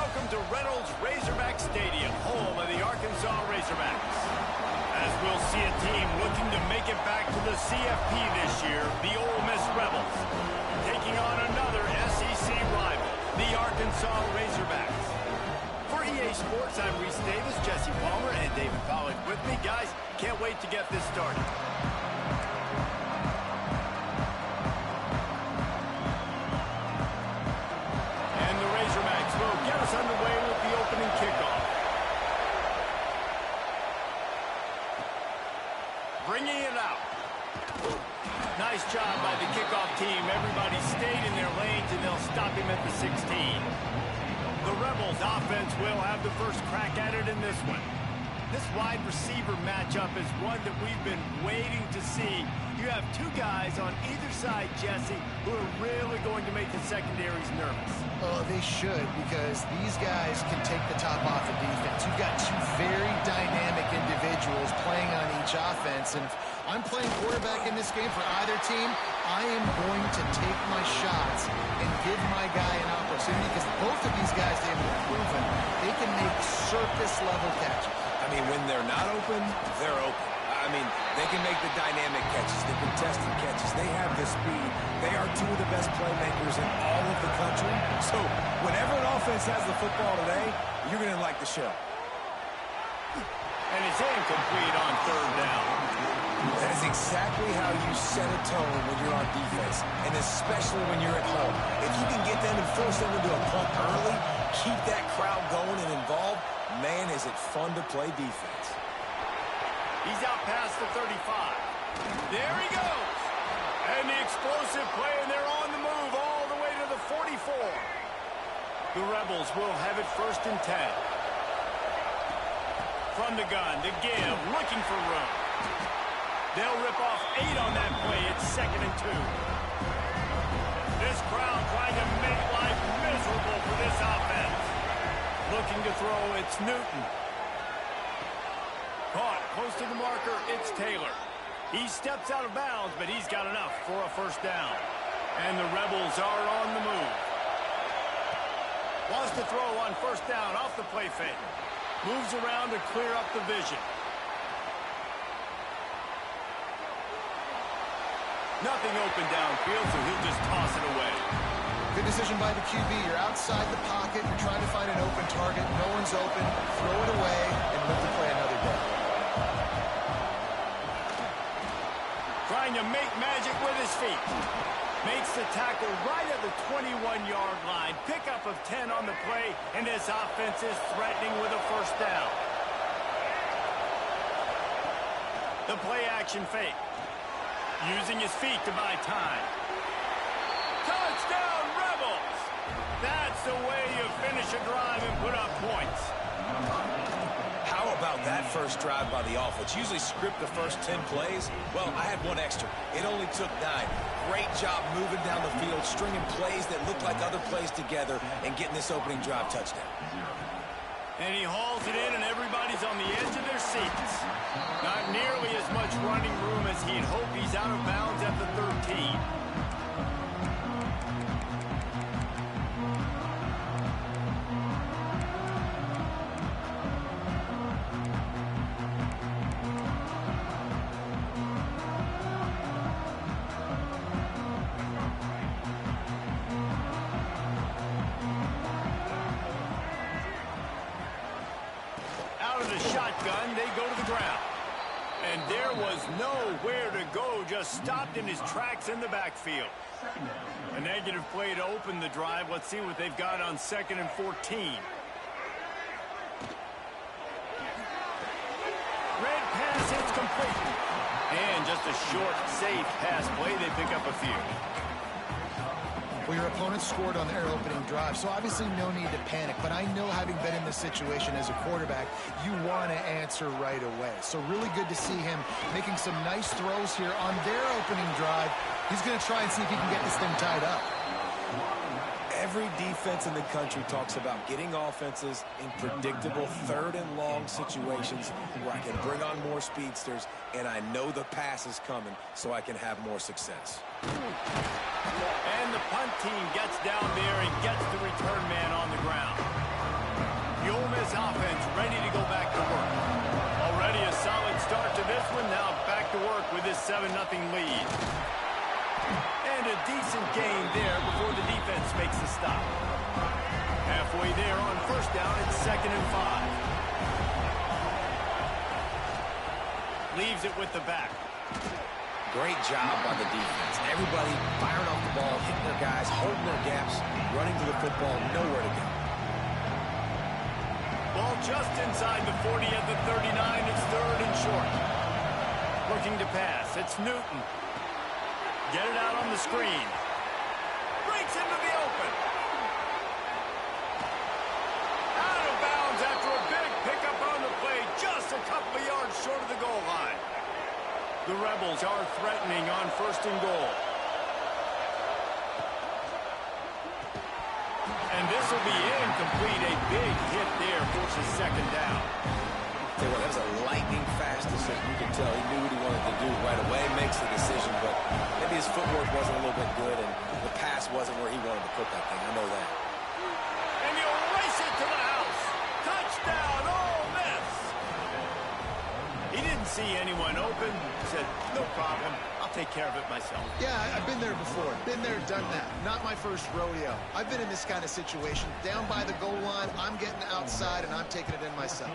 welcome to Reynolds Razorback Stadium, home of the Arkansas Razorbacks. As we'll see a team looking to make it back to the CFB this year, the Ole Miss Rebels, taking on another SEC rival, the Arkansas Razorbacks. For EA Sports, I'm Reese Davis, Jesse Palmer, and David Pollack with me. Guys, can't wait to get this started. And the Razorbacks will get us underway with the opening kickoff. Bringing it out. Nice job by the kickoff team. Everybody stayed in their lanes, and they'll stop him at the 16. The Rebels offense will have the first crack at it in this one. This wide receiver matchup is one that we've been waiting to see. You have two guys on either side, Jesse, who are really going to make the secondaries nervous. Oh, they should, because these guys can take the top off of defense. You've got two very dynamic individuals playing on each offense, and if I'm playing quarterback in this game for either team, I am going to take my shots and give my guy an opportunity, because both of these guys, they've proven they can make surface-level catches. I mean, when they're not open, they're open. I mean, they can make the dynamic catches, the contested catches. They have the speed. They are two of the best playmakers in all of the country. So whenever an offense has the football today, you're going to like the show. And it's incomplete on third down. That is exactly how you set a tone when you're on defense, and especially when you're at home. If you can get them and force them into a punt early, keep that crowd going and involved, man, is it fun to play defense. He's out past the 35. There he goes. And the explosive play, and they're on the move all the way to the 44. The Rebels will have it first and 10. From the gun, the give, looking for room. They'll rip off 8 on that play. It's 2nd and 2. This crowd trying to make life miserable for this offense. Looking to throw, it's Newton. Caught close to the marker, it's Taylor. He steps out of bounds, but he's got enough for a first down. And the Rebels are on the move. Wants to throw on first down off the play fake. Moves around to clear up the vision. Nothing open downfield, so he'll just toss it away. Good decision by the QB. You're outside the pocket. You're trying to find an open target. No one's open. Throw it away and live to play another day. Trying to make magic with his feet. Makes the tackle right at the 21-yard line. Pickup of 10 on the play, and this offense is threatening with a first down. The play action fake. Using his feet to buy time. Touchdown, Rebels! That's the way you finish a drive and put up points. How about that first drive by the offense? Usually script the first 10 plays. Well, I had one extra. It only took 9. Great job moving down the field, stringing plays that look like other plays together, and getting this opening drive touchdown. And he hauls it in, and everybody's on the edge of their seats. Not nearly as much running room as he'd hope. He's out of bounds at the 13. Out of the shotgun, they go to the ground. And there was nowhere to go, just stopped in his tracks in the backfield. A negative play to open the drive. Let's see what they've got on 2nd and 14. Red pass, it's complete. And just a short, safe pass play. They pick up a few. Well, your opponent scored on their opening drive, so obviously no need to panic. But I know, having been in this situation as a quarterback, you want to answer right away. So really good to see him making some nice throws here on their opening drive. He's going to try and see if he can get this thing tied up. Every defense in the country talks about getting offenses in predictable 3rd and long situations where I can bring on more speedsters, and I know the pass is coming, so I can have more success. And the punt team gets down there and gets the return man on the ground. Ole Miss offense ready to go back to work. Already a solid start to this one. Now back to work with this 7-0 lead. And a decent gain there before the defense makes a stop. Halfway there on first down, it's 2nd and 5. Leaves it with the back. Great job by the defense. Everybody firing off the ball, hitting their guys, holding their gaps, running to the football, nowhere to go. Ball just inside the 40 at the 39. It's 3rd and short. Looking to pass. It's Newton. Get it out on the screen. Breaks into the open. Out of bounds after a big pickup on the play. Just a couple of yards short of the goal line. The Rebels are threatening on 1st and goal. And this will be incomplete. A big hit there forces 2nd down. Tell you what, that was a lightning-fast decision. You can tell he knew what he wanted to do right away. Makes the decision, but maybe his footwork wasn't a little bit good, and the pass wasn't where he wanted to put that thing. I know that. And he'll race it to the house. Touchdown, Ole Miss. He didn't see anyone open. Said, no problem. I'll take care of it myself. Yeah, I've been there before. Been there, done that. Not my first rodeo. I've been in this kind of situation. Down by the goal line, I'm getting outside, and I'm taking it in myself.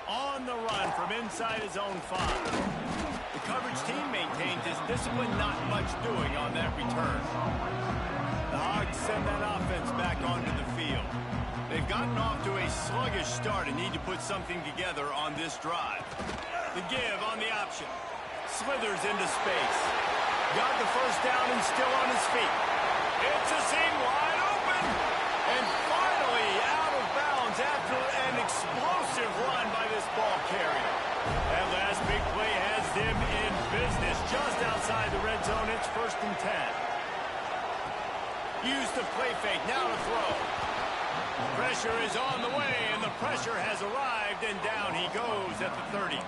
On the run from inside his own 5. The coverage team maintains his discipline, not much doing on that return. The Hogs send that offense back onto the field. They've gotten off to a sluggish start and need to put something together on this drive. The give on the option. Slithers into space. Got the first down and still on his feet. It's a seam wide open. And finally out of bounds after an explosive run by this ball carrier. That last big play has them in business just outside the red zone. It's 1st and 10. Use the play fake. Now to throw. Pressure is on the way, and the pressure has arrived, and down he goes at the 30.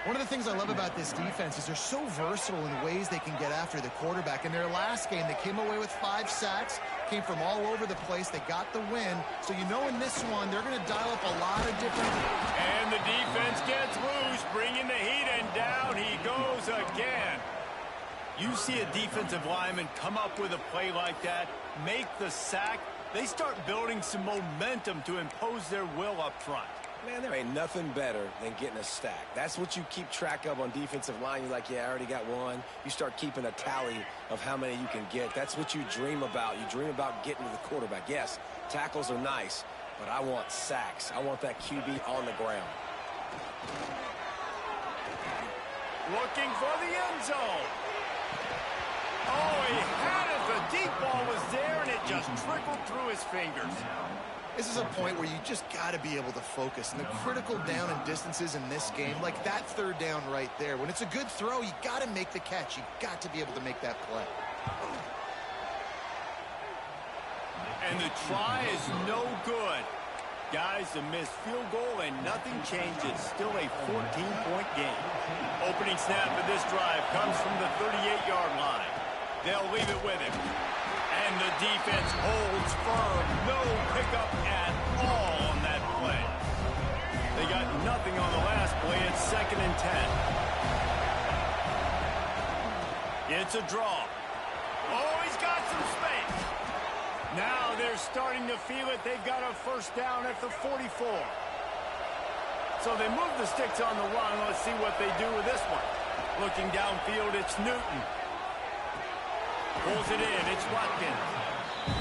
One of the things I love about this defense is they're so versatile in the ways they can get after the quarterback. In their last game, they came away with 5 sacks, came from all over the place. They got the win. So you know in this one, they're going to dial up a lot of different... And the defense gets loose, bringing the heat, and down he goes again. You see a defensive lineman come up with a play like that, make the sack, they start building some momentum to impose their will up front. Man, there ain't nothing better than getting a stack. That's what you keep track of on defensive line. You're like, yeah, I already got one. You start keeping a tally of how many you can get. That's what you dream about. You dream about getting to the quarterback. Yes, tackles are nice, but I want sacks. I want that QB on the ground. Looking for the end zone. Oh, he had it. The deep ball was there, and it just trickled through his fingers. This is a point where you just got to be able to focus. And the critical down and distances in this game, like that 3rd down right there, when it's a good throw, you got to make the catch. You got to be able to make that play. And the try is no good. Guys, a missed field goal, and nothing changes. Still a 14-point game. Opening snap of this drive comes from the 38-yard line. They'll leave it with him. And the defense holds firm. No pickup at all on that play. They got nothing on the last play. It's 2nd and 10. It's a draw. Oh, he's got some space. Now they're starting to feel it. They've got a first down at the 44. So they move the sticks on the run. Let's see what they do with this one. Looking downfield, it's Newton. Pulls it in. It's Watkins.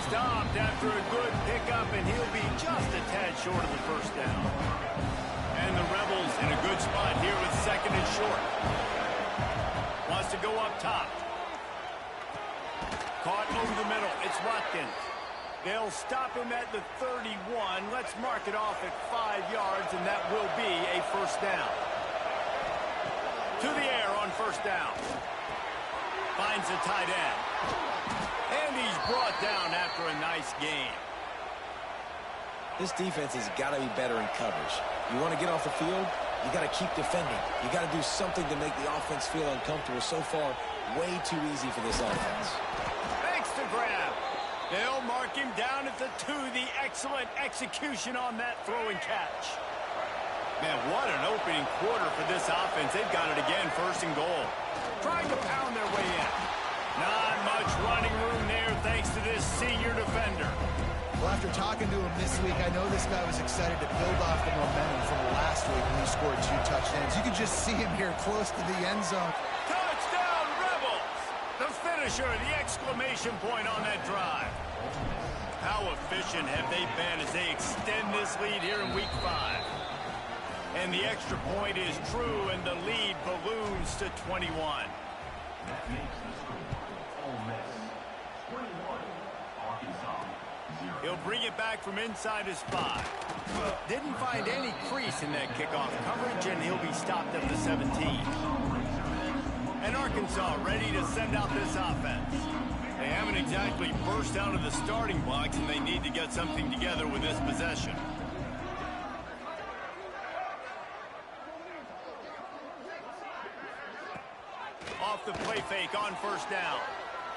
Stopped after a good pickup, and he'll be just a tad short of the first down. And the Rebels in a good spot here with 2nd and short. Wants to go up top. Caught over the middle. It's Watkins. They'll stop him at the 31. Let's mark it off at 5 yards, and that will be a first down. To the air on first down. Finds a tight end. And he's brought down after a nice gain. This defense has got to be better in coverage. You want to get off the field, you got to keep defending. You got to do something to make the offense feel uncomfortable. So far, way too easy for this offense. Thanks to grab. They'll mark him down at the 2. The excellent execution on that throw and catch. Man, what an opening quarter for this offense. They've got it again, 1st and goal. Trying to pound their way in. Not much running room there thanks to this senior defender. Well, after talking to him this week, I know this guy was excited to build off the momentum from last week when he scored 2 touchdowns. You can just see him here close to the end zone. Touchdown, Rebels! The finisher, the exclamation point on that drive. How efficient have they been as they extend this lead here in Week 5? And the extra point is true, and the lead balloons to 21. He'll bring it back from inside his 5. Didn't find any crease in that kickoff coverage, and he'll be stopped at the 17. And Arkansas ready to send out this offense. They haven't exactly burst out of the starting blocks, and they need to get something together with this possession. Off the play fake on 1st down.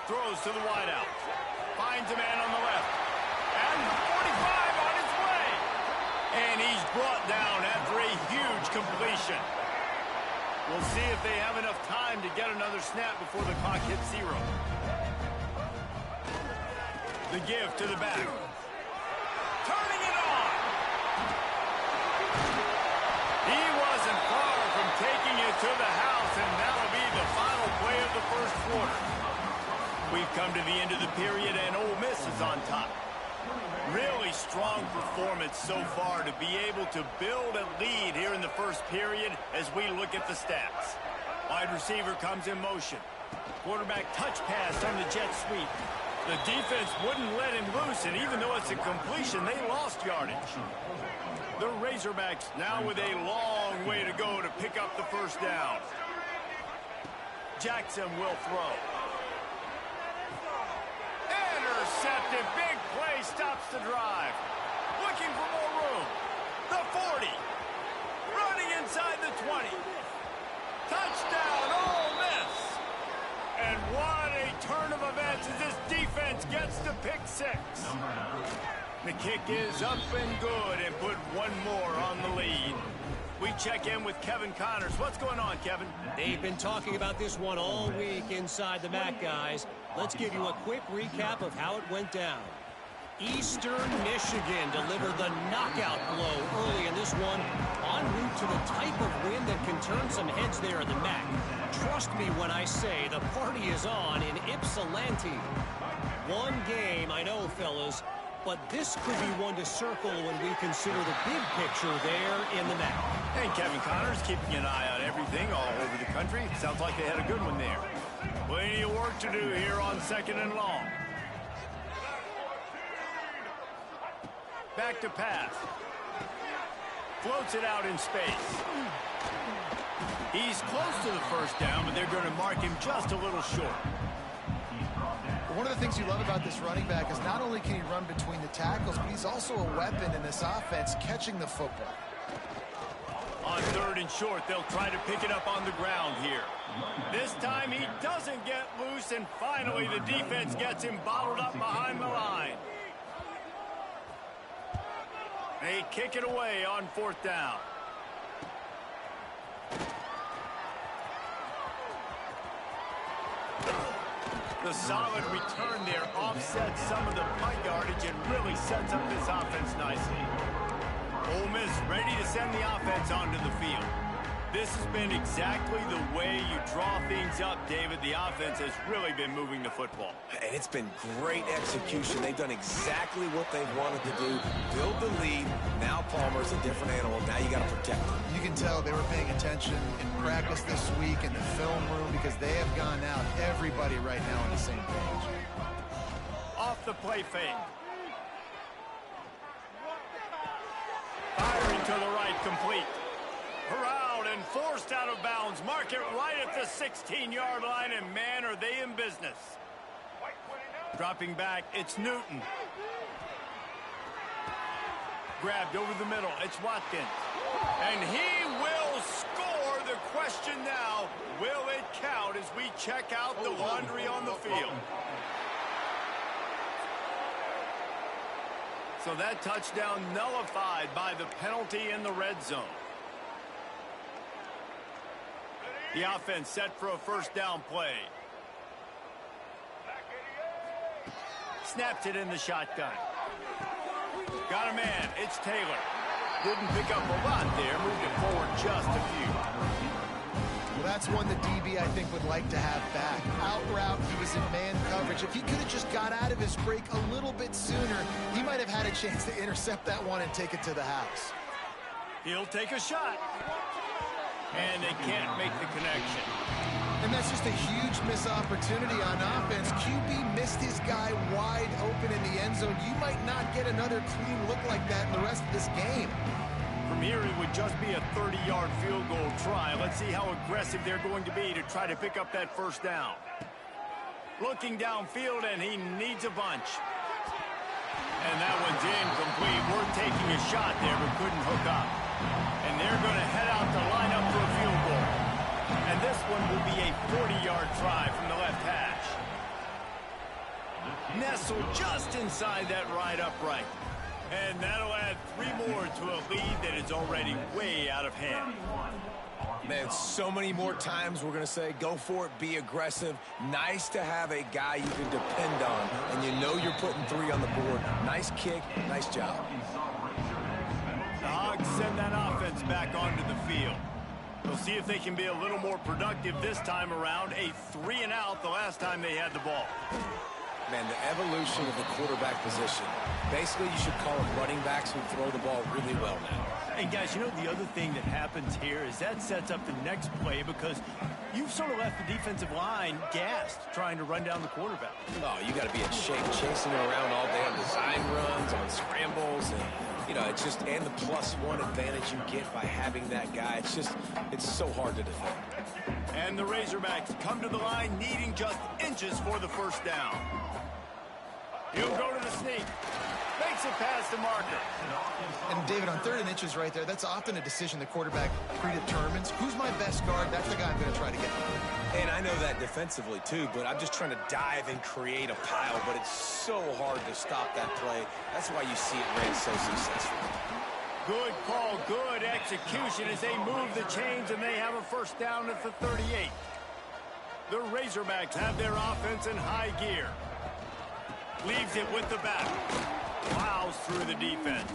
Throws to the wideout. Finds a man on the left. And 45 on his way. And he's brought down after a huge completion. We'll see if they have enough time to get another snap before the clock hits 0. The give to the back. Turning it on. He wasn't far from taking it to the house, and that'll be the final play of the 1st quarter. We've come to the end of the period, and Ole Miss is on top. Really strong performance so far to be able to build a lead here in the 1st period as we look at the stats. Wide receiver comes in motion. Quarterback touch pass on the jet sweep. The defense wouldn't let him loose, and even though it's a completion, they lost yardage. The Razorbacks now with a long way to go to pick up the 1st down. Jackson will throw. Intercepted. Big play stops the drive. Looking for more room. The 40. Running inside the 20. Touchdown, Ole Miss. And what a turn of events as this defense gets to pick 6. The kick is up and good and put one more on the lead. We check in with Kevin Connors. What's going on, Kevin? They've been talking about this one all week inside the MAC, guys. Let's give you a quick recap of how it went down. Eastern Michigan delivered the knockout blow early in this one, en route to the type of win that can turn some heads there in the MAC. Trust me when I say the party is on in Ypsilanti. One game, I know, fellas, but this could be one to circle when we consider the big picture there in the MAC. And Kevin Connors keeping an eye on everything all over the country. Sounds like they had a good one there. Plenty of work to do here on 2nd and long. Back to pass. Floats it out in space. He's close to the 1st down, but they're going to mark him just a little short. One of the things you love about this running back is not only can he run between the tackles, but he's also a weapon in this offense catching the football. On 3rd and short, they'll try to pick it up on the ground here. This time he doesn't get loose, and finally the defense gets him bottled up behind the line. They kick it away on 4th down. The solid return there offsets some of the punt yardage and really sets up this offense nicely. Ole Miss ready to send the offense onto the field. This has been exactly the way you draw things up, David. The offense has really been moving the football. And it's been great execution. They've done exactly what they've wanted to do. Build the lead. Now Palmer's a different animal. Now you got to protect him. You can tell they were paying attention in practice this week in the film room because they have gone out, everybody right now on the same page. Off the play fake. Firing to the right, complete. Corralled and forced out of bounds. Mark it right at the 16-yard line, and man, are they in business. Dropping back, it's Newton. Grabbed over the middle, it's Watkins. And he will score. The question now, will it count as we check out the laundry on the field? So that touchdown nullified by the penalty in the red zone. The offense set for a first down play. Snapped it in the shotgun. Got a man. It's Taylor. Didn't pick up a lot there. Moved it forward just a few. Well, that's one the DB, I think, would like to have back. Out route, he was in man coverage. If he could have just got out of his break a little bit sooner, he might have had a chance to intercept that one and take it to the house. He'll take a shot. And they can't make the connection. And that's just a huge missed opportunity on offense. QB missed his guy wide open in the end zone. You might not get another clean look like that in the rest of this game. From here, it would just be a 30-yard field goal try. Let's see how aggressive they're going to be to try to pick up that first down. Looking downfield, and he needs a bunch. And that one's incomplete. We're taking a shot there, but couldn't hook up. And they're going to head out to line up for a field goal. And this one will be a 40-yard try from the left hash. Nestled just inside that right upright. And that'll add 3 more to a lead that is already way out of hand. Man, so many more times we're going to say, go for it, be aggressive. Nice to have a guy you can depend on, and you know you're putting 3 on the board. Nice kick, nice job. The Hogs send that offense back onto the field. We'll see if they can be a little more productive this time around. A 3-and-out the last time they had the ball. Man, the evolution of the quarterback position. Basically, you should call them running backs who throw the ball really well now. And guys, you know the other thing that happens here is that sets up the next play because you've sort of left the defensive line gassed trying to run down the quarterback. Oh, you got to be in shape chasing him around all day on design runs, on scrambles, and you know, it's just, and the +1 advantage you get by having that guy. It's just, it's so hard to defend. And the Razorbacks come to the line needing just inches for the first down. He'll go to the sneak. Makes it past the marker. And David, on 3rd and inches right there, that's often a decision the quarterback predetermines. Who's my best guard? That's the guy I'm going to try to get. And I know that defensively too, but I'm just trying to dive and create a pile, but it's so hard to stop that play. That's why you see it ran so successful. Good call, good execution as they move the chains and they have a first down at the 38. The Razorbacks have their offense in high gear. Leaves it with the back. Plows through the defense.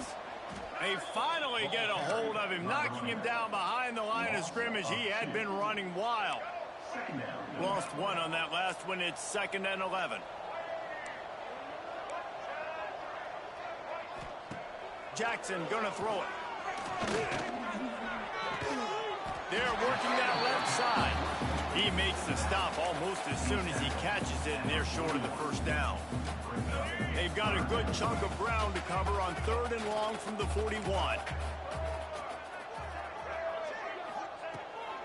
They finally get a hold of him, knocking him down behind the line of scrimmage. He had been running wild. Lost 1 on that last one. It's 2nd and 11. Jackson gonna throw it. They're working that left side. He makes the stop almost as soon as he catches it, and they're short of the first down. They've got a good chunk of ground to cover on 3rd and long from the 41.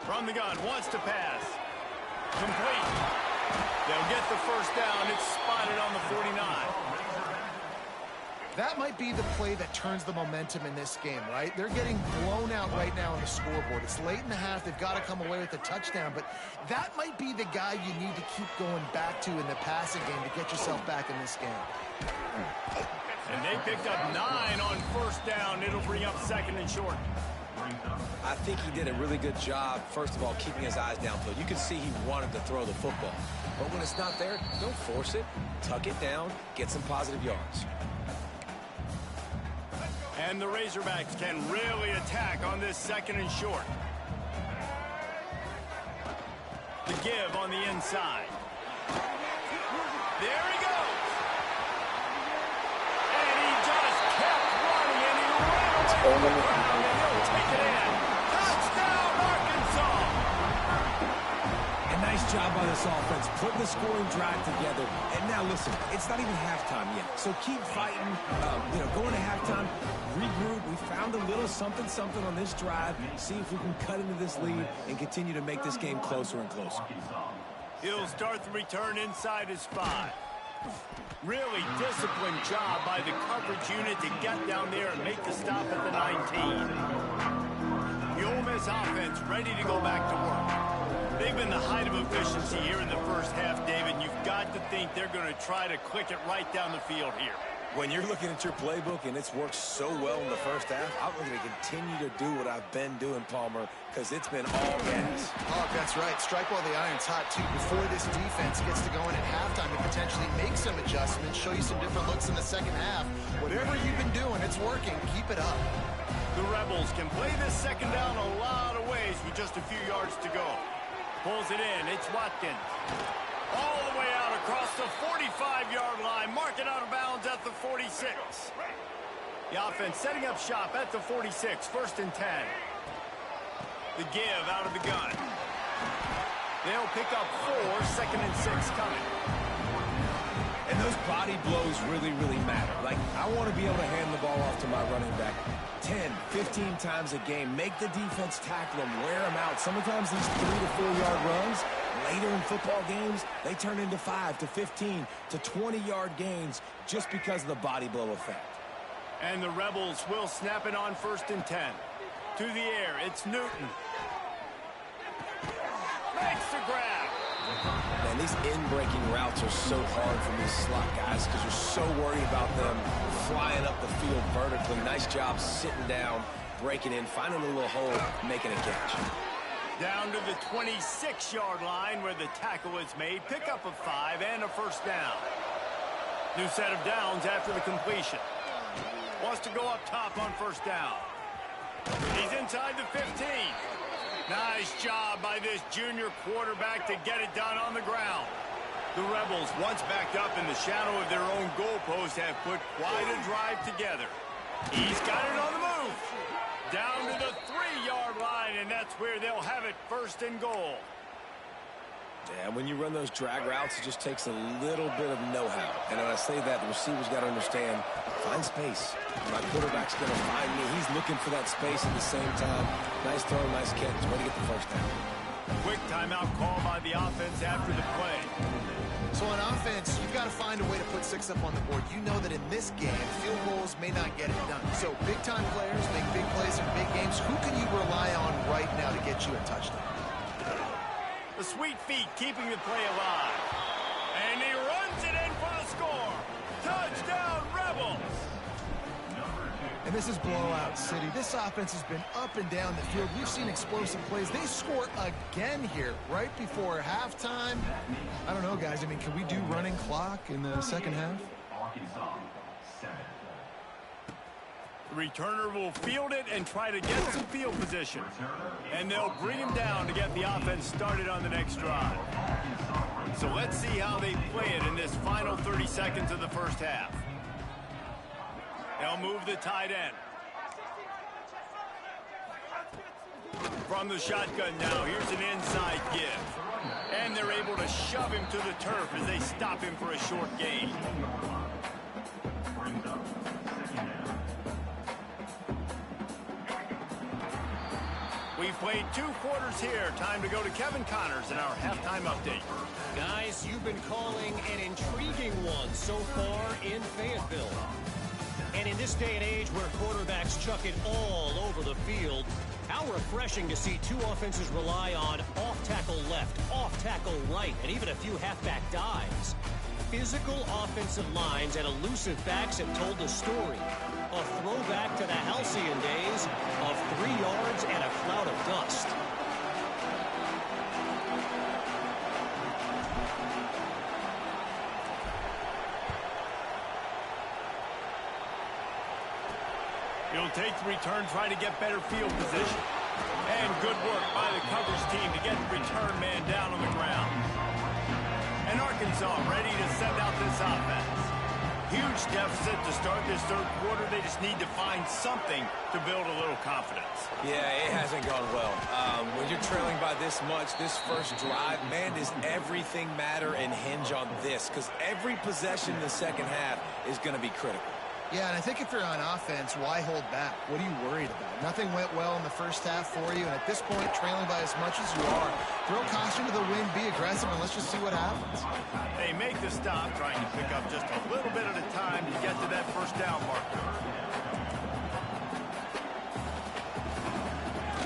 From the gun, wants to pass. Complete. They'll get the first down. It's spotted on the 49. That might be the play that turns the momentum in this game, right? They're getting blown out right now on the scoreboard. It's late in the half. They've got to come away with a touchdown, but that might be the guy you need to keep going back to in the passing game to get yourself back in this game. And they picked up 9 on first down. It'll bring up 2nd and short. I think he did a really good job, first of all, keeping his eyes downfield. You can see he wanted to throw the football. But when it's not there, don't force it. Tuck it down, get some positive yards. And the Razorbacks can really attack on this 2nd and short. The give on the inside. There he goes. And he just kept running, and he ran away from the ground, and he'll take it in. Touchdown, Arkansas! And nice job by this offense, putting the scoring drive together. And now, listen, it's not even halftime yet, so keep fighting. Going to halftime, regroup. We found a little something on this drive. See if we can cut into this lead and continue to make this game closer and closer. He'll start the return inside his 5. Really disciplined job by the coverage unit to get down there and make the stop at the 19. The Ole Miss offense ready to go back to work. They've been the height of efficiency here in the first half, David. You've got to think they're going to try to click it right down the field here. When you're looking at your playbook and it's worked so well in the first half, I'm going to continue to do what I've been doing, Palmer, because it's been all gas. Oh, that's right. Strike while the iron's hot, too. Before this defense gets to go in at halftime to potentially make some adjustments, show you some different looks in the second half. Whatever you've been doing, it's working. Keep it up. The Rebels can play this second down a lot of ways with just a few yards to go. Pulls it in. It's Watkins. All the way out across the 45-yard line. Mark it out of bounds at the 46. The offense setting up shop at the 46. First and 10. The give out of the gun. They'll pick up 4. Second and 6 coming. And those body blows really, really matter. Like, I want to be able to hand the ball off to my running back 10, 15 times a game. Make the defense tackle them, wear them out. Sometimes these 3 to 4 yard runs, later in football games, they turn into 5 to 15 to 20-yard gains just because of the body blow effect. And the Rebels will snap it on first and 10. To the air, it's Newton. Makes the grab. Man, these in-breaking routes are so hard for these slot guys because you're so worried about them flying up the field vertically. Nice job sitting down, breaking in, finding a little hole, making a catch. Down to the 26-yard line where the tackle is made. Pick up a 5 and a first down. New set of downs after the completion. Wants to go up top on first down. He's inside the 15. Nice job by this junior quarterback to get it done on the ground. The Rebels, once backed up in the shadow of their own goalpost, have put quite a drive together. He's got it on the move. Down to the 3-yard line, and that's where they'll have it first and goal. Yeah, when you run those drag routes, it just takes a little bit of know-how. And when I say that, the receiver's got to understand, find space. My quarterback's going to find me. He's looking for that space at the same time. Nice throw, nice catch. Way to get the first down. Quick timeout call by the offense after the play. So on offense, you've got to find a way to put 6 up on the board. You know that in this game, field goals may not get it done. So big-time players make big plays in big games. Who can you rely on right now to get you a touchdown? The sweet feet keeping the play alive. And he runs it in for the score. Touchdown, Rebels! And this is blowout city. This offense has been up and down the field. We've seen explosive plays. They score again here right before halftime. I don't know, guys. I mean, can we do running clock in the second half? The returner will field it and try to get some field position. And they'll bring him down to get the offense started on the next drive. So let's see how they play it in this final 30 seconds of the first half. They'll move the tight end. From the shotgun now, here's an inside give. And they're able to shove him to the turf as they stop him for a short gain. We've played 2 quarters here. Time to go to Kevin Connors in our halftime update. Guys, you've been calling an intriguing one so far in Fayetteville. And in this day and age where quarterbacks chuck it all over the field, how refreshing to see 2 offenses rely on off-tackle left, off-tackle right, and even a few halfback dives. Physical offensive lines and elusive backs have told the story. A throwback to the halcyon days of 3 yards and a cloud of dust. He'll take the return, try to get better field position. And good work by the coverage team to get the return man down on the ground. And Arkansas ready to send out this offense. Huge deficit to start this third quarter. They just need to find something to build a little confidence. Yeah, it hasn't gone well. When you're trailing by this much, this first drive, man, does everything matter and hinge on this? Because every possession in the second half is going to be critical. Yeah, and I think if you're on offense, why hold back? What are you worried about? Nothing went well in the first half for you, and at this point, trailing by as much as you are, throw caution to the wind, be aggressive, and let's just see what happens. They make the stop, trying to pick up just a little bit at a time to get to that first down marker.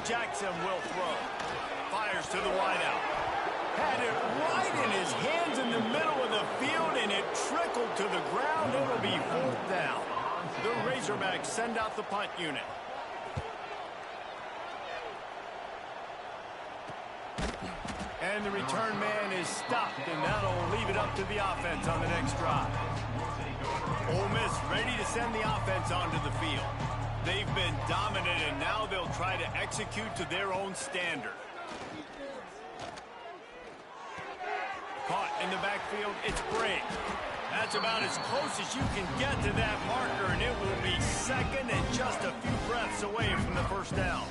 Jackson will throw. Fires to the wideout. Had it right in his hands in the middle of the field, and it trickled to the ground. It'll be 4th down. The Razorbacks send out the punt unit. And the return man is stopped, and that'll leave it up to the offense on the next drive. Ole Miss ready to send the offense onto the field. They've been dominant, and now they'll try to execute to their own standard. Caught in the backfield, it's Briggs. That's about as close as you can get to that marker, and it will be second and just a few breaths away from the first down.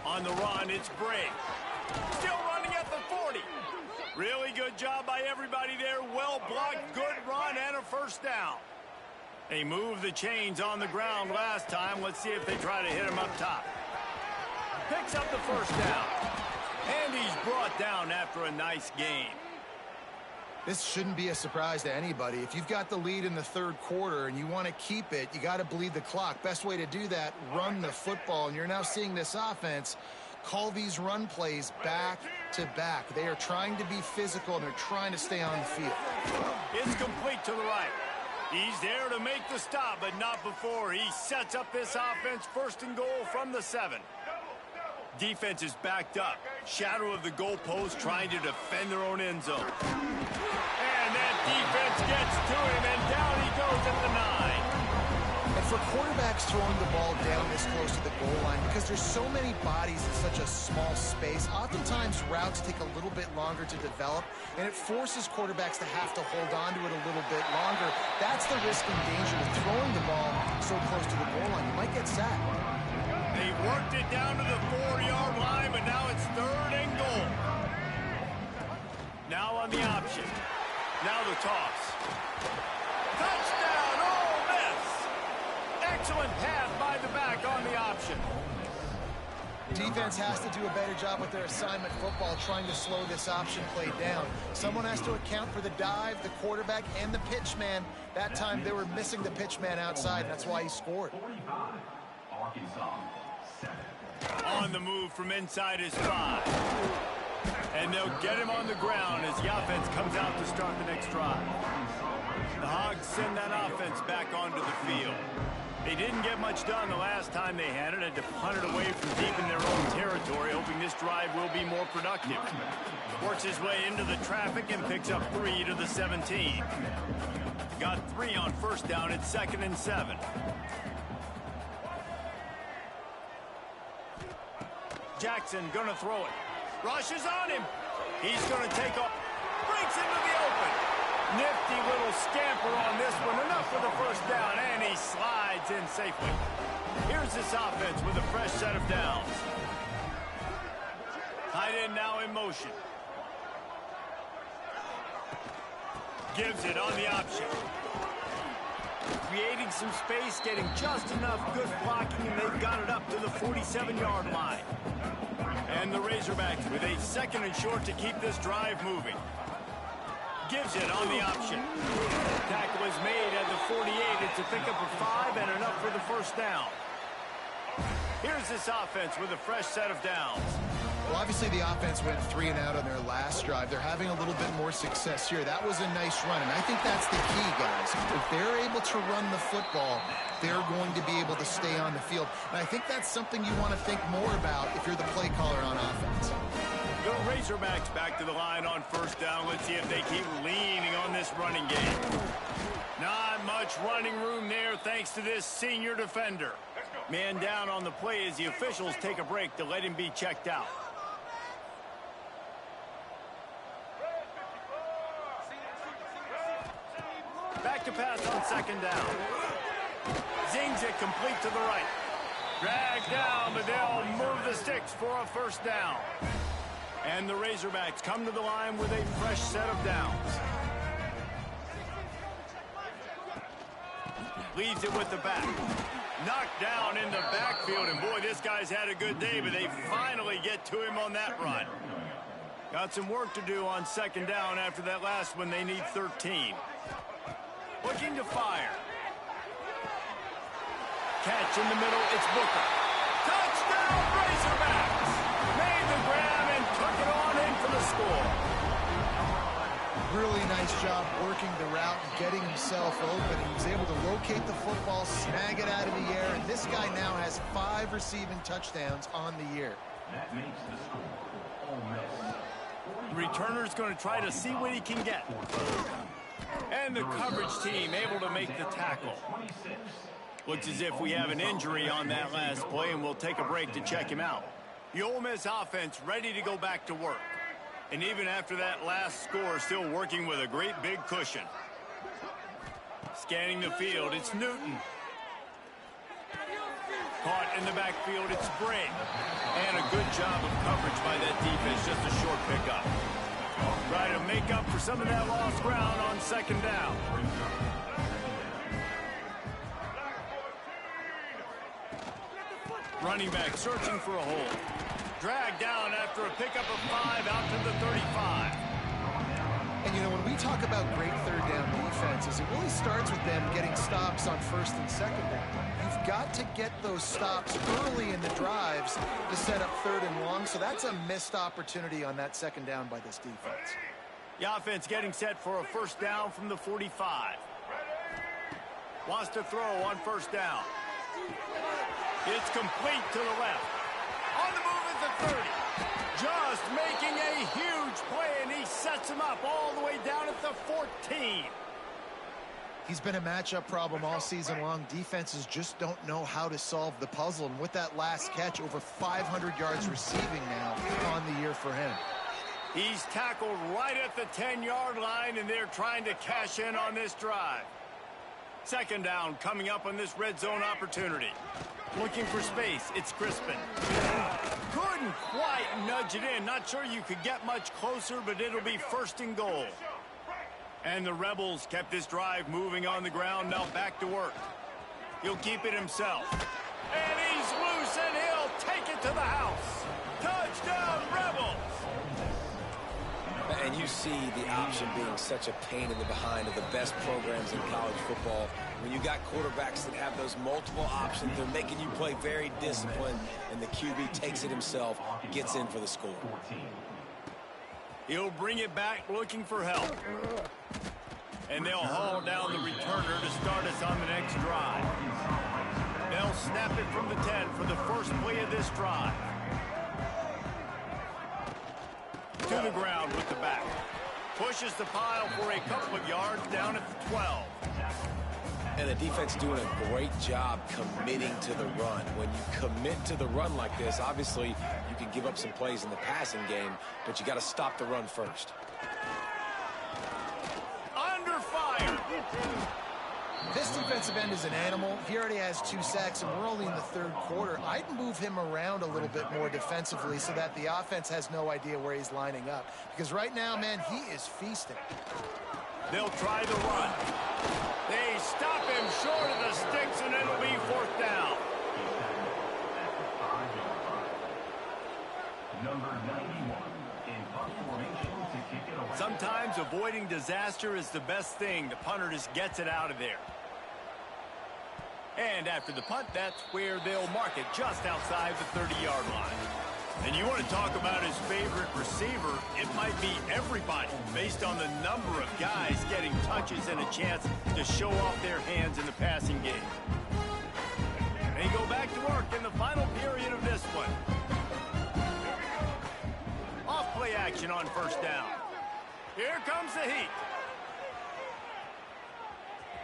On the run, it's Briggs. Still running at the 40. Really good job by everybody there. Well blocked, good run, and a first down. They moved the chains on the ground last time. Let's see if they try to hit him up top. Picks up the first down. And he's brought down after a nice game. This shouldn't be a surprise to anybody. If you've got the lead in the 3rd quarter and you want to keep it, you got to bleed the clock. Best way to do that, run the football. And you're now seeing this offense call these run plays back to back. They are trying to be physical, and they're trying to stay on the field. It's complete to the right. He's there to make the stop, but not before. He sets up this offense 1st and goal from the 7. Defense is backed up. Shadow of the goalpost trying to defend their own end zone. And that defense gets to him, and down he goes at the 9. And for quarterbacks throwing the ball down this close to the goal line, because there's so many bodies in such a small space, oftentimes routes take a little bit longer to develop, and it forces quarterbacks to have to hold on to it a little bit longer. That's the risk and danger with throwing the ball so close to the goal line. You might get sacked. They worked it down to the 4-yard line, but now it's 3rd and goal. Now on the option. Now the toss. Touchdown, Ole Miss! Excellent pass by the back on the option. Defense has to do a better job with their assignment football, trying to slow this option play down. Someone has to account for the dive, the quarterback, and the pitch man. That time they were missing the pitch man outside. That's why he scored. On the move from inside his 5. And they'll get him on the ground as the offense comes out to start the next drive. The Hogs send that offense back onto the field. They didn't get much done the last time they had it to punt it away from deep in their own territory, hoping this drive will be more productive. Works his way into the traffic and picks up 3 to the 17. Got 3 on first down. It's 2nd and 7. Jackson gonna throw it. Rushes on him. He's gonna take off. Breaks into the open. Nifty little scamper on this one. Enough for the first down, and he slides in safely. Here's this offense with a fresh set of downs. Tight end now in motion. Gives it on the option. Creating some space, getting just enough good blocking, and they've got it up to the 47-yard line. And the Razorbacks with a 2nd and short to keep this drive moving. Gives it on the option. Tackle is made at the 48. It's a pickup of 5 and enough for the first down. Here's this offense with a fresh set of downs. Well, obviously the offense went 3 and out on their last drive. They're having a little bit more success here. That was a nice run, and I think that's the key, guys. If they're able to run the football, they're going to be able to stay on the field. And I think that's something you want to think more about if you're the play caller on offense. The Razorbacks back to the line on first down. Let's see if they keep leaning on this running game. Not much running room there thanks to this senior defender. Man down on the play as the officials take a break to let him be checked out. Back to pass on 2nd down. Zings it complete to the right. Dragged down, but they'll move the sticks for a first down. And the Razorbacks come to the line with a fresh set of downs. Leaves it with the back. Knocked down in the backfield, and boy, this guy's had a good day, but they finally get to him on that run. Got some work to do on 2nd down after that last one. They need 13. Looking to fire. Catch in the middle, it's Booker. Touchdown, Razorbacks! Made the grab score. Really nice job working the route and getting himself open. He was able to locate the football, snag it out of the air, and this guy now has 5 receiving touchdowns on the year. That makes the score Ole Miss. The returner's going to try to see what he can get. And the coverage team able to make the tackle. Looks as if we have an injury on that last play, and we'll take a break to check him out. The Ole Miss offense ready to go back to work. And even after that last score, still working with a great big cushion. Scanning the field, it's Newton. Caught in the backfield, it's Briggs. And a good job of coverage by that defense, just a short pickup. Try to make up for some of that lost ground on second down. Running back searching for a hole. Dragged down after a pickup of 5 out to the 35. And, you know, when we talk about great third down defenses, it really starts with them getting stops on first and second down. You've got to get those stops early in the drives to set up third and long, so that's a missed opportunity on that second down by this defense. The offense getting set for a first down from the 45. Wants to throw on first down. It's complete to the left. On the move at the 30. Just making a huge play, and he sets him up all the way down at the 14. He's been a matchup problem all season long. Defenses just don't know how to solve the puzzle. And with that last catch, over 500 yards receiving now on the year for him. He's tackled right at the 10-yard line, and they're trying to cash in on this drive. Second down coming up on this red zone opportunity. Looking for space, it's Crispin. Couldn't quite nudge it in. Not sure you could get much closer, but it'll be first and goal. And the Rebels kept this drive moving on the ground, now back to work. He'll keep it himself. And he's loose, and he'll take it to the house. Touchdown, Rebels! And you see the option being such a pain in the behind of the best programs in college football. When you got quarterbacks that have those multiple options, they're making you play very disciplined, and the QB takes it himself, gets in for the score. He'll bring it back looking for help. And they'll haul down the returner to start us on the next drive. They'll snap it from the 10 for the first play of this drive. To the ground with the back. Pushes the pile for a couple of yards down at the 12. And the defense doing a great job committing to the run. When you commit to the run like this, obviously you can give up some plays in the passing game, but you got to stop the run first. Under fire. This defensive end is an animal. He already has 2 sacks, and we're only in the third quarter. I'd move him around a little bit more defensively so that the offense has no idea where he's lining up. Because right now, man, he is feasting. They'll try the run. They stop him short of the sticks, and it'll be fourth down. Number 91 in punt formation to kick it away. Sometimes avoiding disaster is the best thing. The punter just gets it out of there. And after the punt, that's where they'll mark it, just outside the 30-yard line. And you want to talk about his favorite receiver, it might be everybody, based on the number of guys getting touches and a chance to show off their hands in the passing game. They go back to work in the final period of this one. Off-play action on first down. Here comes the heat.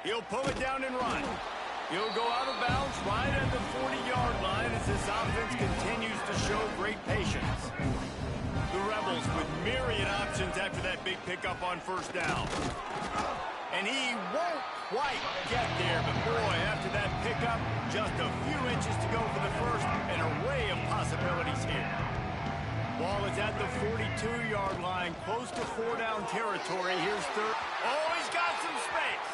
He'll pull it down and run. He'll go out of bounds right at the 40-yard line as this offense continues to show great patience. The Rebels with myriad options after that big pickup on first down. And he won't quite get there, but boy, after that pickup, just a few inches to go for the first, an array of possibilities here. Ball is at the 42-yard line, close to 4-down territory. Here's third. Oh, he's got some space.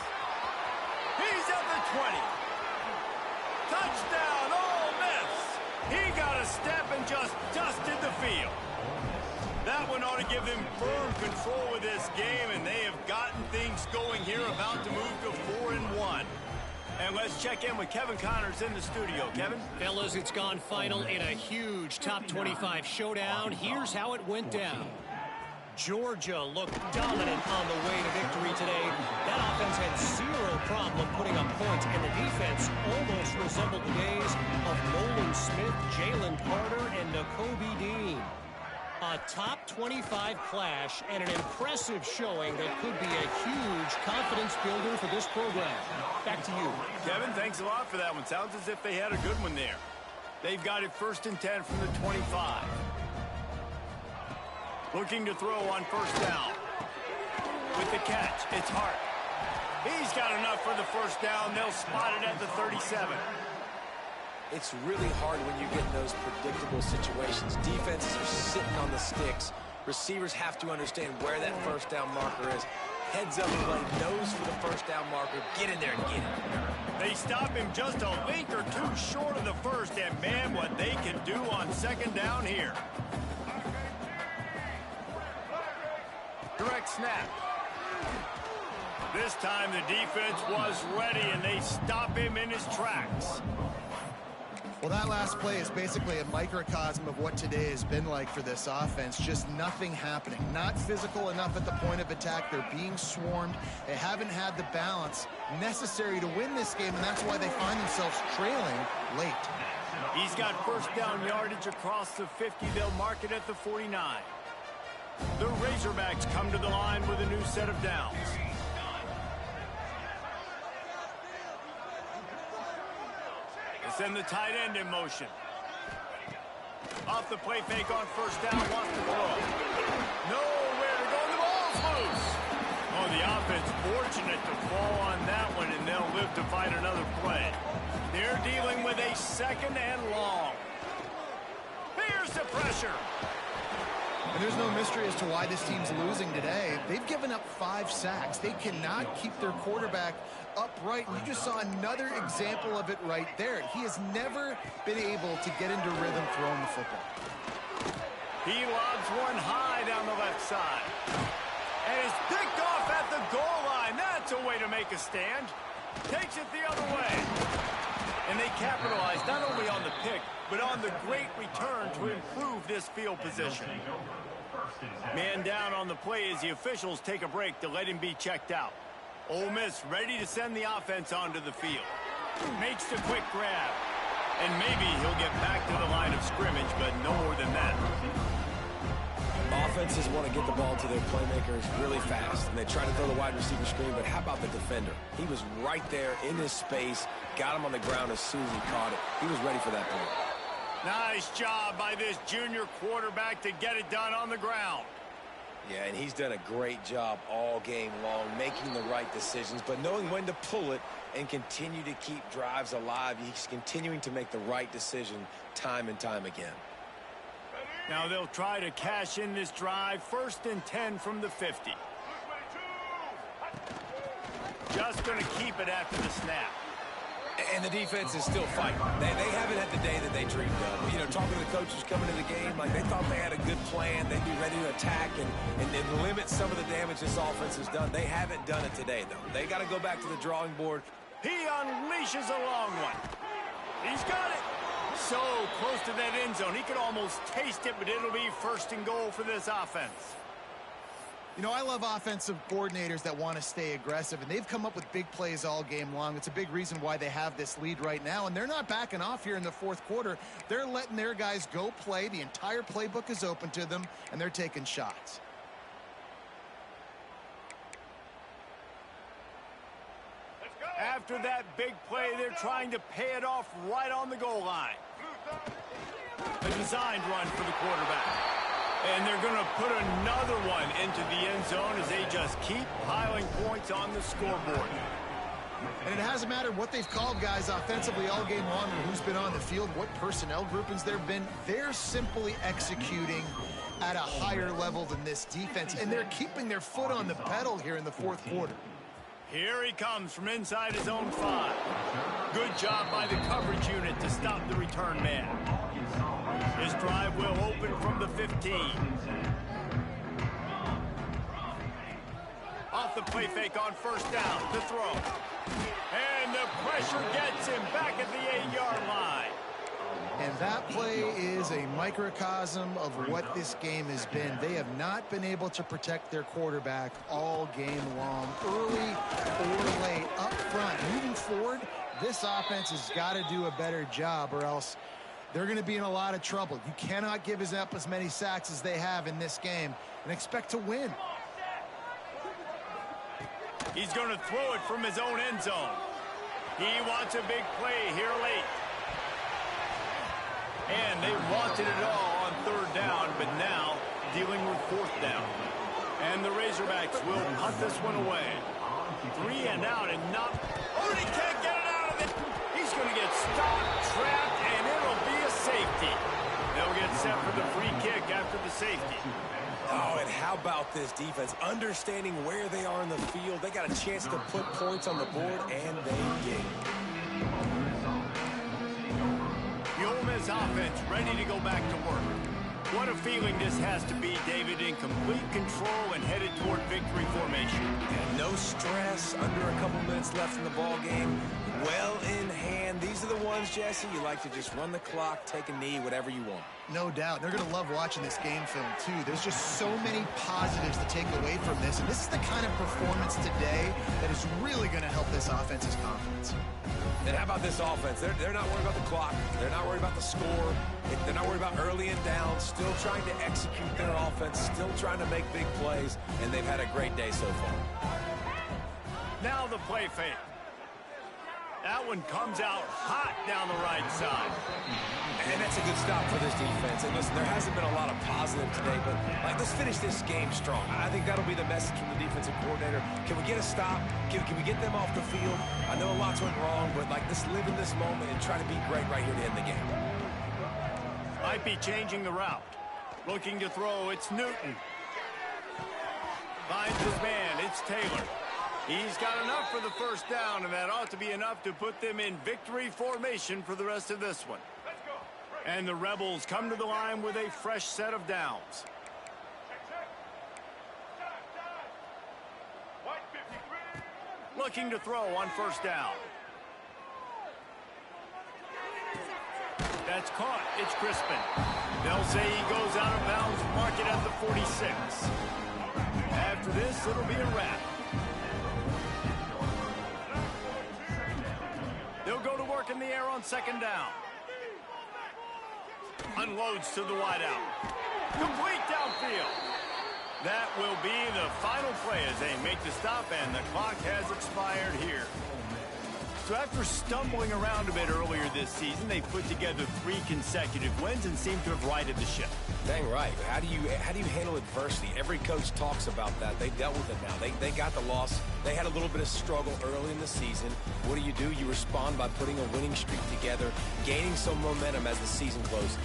He's at the 20. Touchdown, Ole Miss. He got a step and just dusted the field. That one ought to give them firm control with this game, and they have gotten things going here, about to move to 4-1. And let's check in with Kevin Connors in the studio. Kevin? Fellas, it's gone final in a huge top 25 showdown. Here's how it went down. Georgia looked dominant on the way to victory today. That offense had zero problem putting up points, and the defense almost resembled the days of Nolan Smith, Jalen Carter, and Nakobe Dean. A top 25 clash and an impressive showing that could be a huge confidence builder for this program. Back to you. Kevin, thanks a lot for that one. Sounds as if they had a good one there. They've got it 1st and 10 from the 25. Looking to throw on 1st down. With the catch, it's Hart. He's got enough for the 1st down. They'll spot it at the 37. It's really hard when you get in those predictable situations. Defenses are sitting on the sticks. Receivers have to understand where that 1st down marker is. Heads up play, nose for the 1st down marker. Get in there and get it. They stop him just a link or two short of the 1st, and man, what they can do on 2nd down here. Direct snap. This time the defense was ready, and they stop him in his tracks. Well, that last play is basically a microcosm of what today has been like for this offense. Just nothing happening. Not physical enough at the point of attack. They're being swarmed. They haven't had the balance necessary to win this game, and that's why they find themselves trailing late. He's got 1st down yardage across the 50. They'll mark it at the 49. The Razorbacks come to the line with a new set of downs. Send the tight end in motion. Off the play fake on 1st down, wants to throw. Nowhere to go, the ball's loose. Oh, the offense fortunate to fall on that one, and they'll live to fight another play. They're dealing with a 2nd and long. Here's the pressure. And there's no mystery as to why this team's losing today. They've given up 5 sacks. They cannot keep their quarterback upright. And you just saw another example of it right there. He has never been able to get into rhythm throwing the football. He lobs one high down the left side. And it's picked off at the goal line. That's a way to make a stand. Takes it the other way. And they capitalize not only on the pick, but on the great return to improve this field position. Man down on the play as the officials take a break to let him be checked out. Ole Miss ready to send the offense onto the field. Makes the quick grab. And maybe he'll get back to the line of scrimmage, but no more than that. Offenses want to get the ball to their playmakers really fast, and they try to throw the wide receiver screen, but how about the defender? He was right there in his space, got him on the ground as soon as he caught it. He was ready for that play. Nice job by this junior quarterback to get it done on the ground. Yeah, and he's done a great job all game long, making the right decisions, but knowing when to pull it and continue to keep drives alive. He's continuing to make the right decision time and time again. Now they'll try to cash in this drive. 1st and 10 from the 50. Just going to keep it after the snap. And the defense is still fighting. They haven't had the day that they dreamed of. You know, talking to the coaches coming to the game, like they thought they had a good plan. They'd be ready to attack and limit some of the damage this offense has done. They haven't done it today, though. They got to go back to the drawing board. He unleashes a long one. He's got it. So close to that end zone. He could almost taste it, but it'll be 1st and goal for this offense. You know, I love offensive coordinators that want to stay aggressive, and they've come up with big plays all game long. It's a big reason why they have this lead right now, and they're not backing off here in the 4th quarter. They're letting their guys go play. The entire playbook is open to them, and they're taking shots. After that big play, they're trying to pay it off right on the goal line. A designed run for the quarterback. And they're going to put another one into the end zone as they just keep piling points on the scoreboard. And it hasn't mattered what they've called guys offensively all game long or who's been on the field, what personnel groupings there have been. They're simply executing at a higher level than this defense, and they're keeping their foot on the pedal here in the 4th quarter. Here he comes from inside his own 5. Good job by the coverage unit to stop the return man. His drive will open from the 15. Off the play fake on 1st down to throw. And the pressure gets him back at the 8-yard line. And that play is a microcosm of what this game has been. They have not been able to protect their quarterback all game long, early or late, up front. Moving forward, this offense has got to do a better job, or else they're going to be in a lot of trouble. You cannot give up as many sacks as they have in this game and expect to win. He's going to throw it from his own end zone. He wants a big play here late. And they wanted it all on third down, but now dealing with fourth down. And the Razorbacks will punt this one away. 3 and out and not... Oh, and he can't get it out of it. He's going to get stopped, trapped, and it'll be a safety. They'll get set for the free kick after the safety. Oh, and how about this defense? Understanding where they are in the field. They got a chance to put points on the board, and they did. The Ole Miss offense ready to go back to work. What a feeling this has to be, David, in complete control and headed toward victory formation. And no stress, under a couple minutes left in the ball game. Well in hand. These are the ones, Jesse, you like to just run the clock, take a knee, whatever you want. No doubt. They're going to love watching this game film, too. There's just so many positives to take away from this. And this is the kind of performance today that is really going to help this offense's confidence. And how about this offense? They're not worried about the clock. They're not worried about the score. They're not worried about early and down. Still trying to execute their offense. Still trying to make big plays. And they've had a great day so far. Now the play fake. That one comes out hot down the right side. And that's a good stop for this defense. And listen, there hasn't been a lot of positive today, but let's finish this game strong. I think that'll be the message from the defensive coordinator. Can we get a stop? Can we get them off the field? I know lots went wrong, but let's live in this moment and try to be great right here to end the game. Might be changing the route. Looking to throw, it's Newton. Finds his man, it's Taylor. He's got enough for the first down, and that ought to be enough to put them in victory formation for the rest of this one. And the Rebels come to the line with a fresh set of downs. Looking to throw on first down. That's caught. It's Crispin. They'll say he goes out of bounds, mark it at the 46. After this, it'll be a wrap. They'll go to work in the air on second down. Unloads to the wideout. Complete downfield. That will be the final play as they make the stop, and the clock has expired here. So after stumbling around a bit earlier this season, they put together 3 consecutive wins and seem to have righted the ship. Dang right. How do you handle adversity? Every coach talks about that. They dealt with it now. They got the loss. They had a little bit of struggle early in the season. What do? You respond by putting a winning streak together, gaining some momentum as the season closes.